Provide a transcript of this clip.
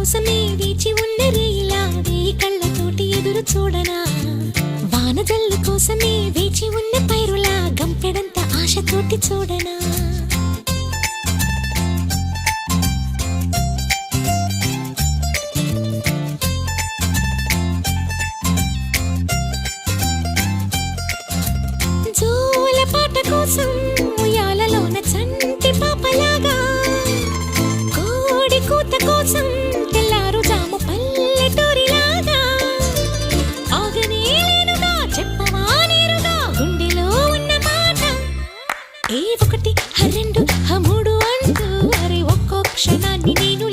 కోసమే వేచి ఉన్న రేయిలా వేయి కళ్ళతోటి ఎదురు చూడనా వానజల్లు కోసమే వేచి ఉన్న పైరులా గంపెడంత ఆశతోటి చూడనా జోల పాట కోసం ఉయ్యాలలోన చంటి పాపలాగా కోడి కూత కోసం తెల్లారు జాము పల్లెటూరిలాగా ఆగనే లేనుగా చెప్పవా నేరుగా గుండెలో ఉన్న మాట ఏ ఒకటి రెండు మూడు అంటూ అరే ఒక్కో క్షణాన్ని నేను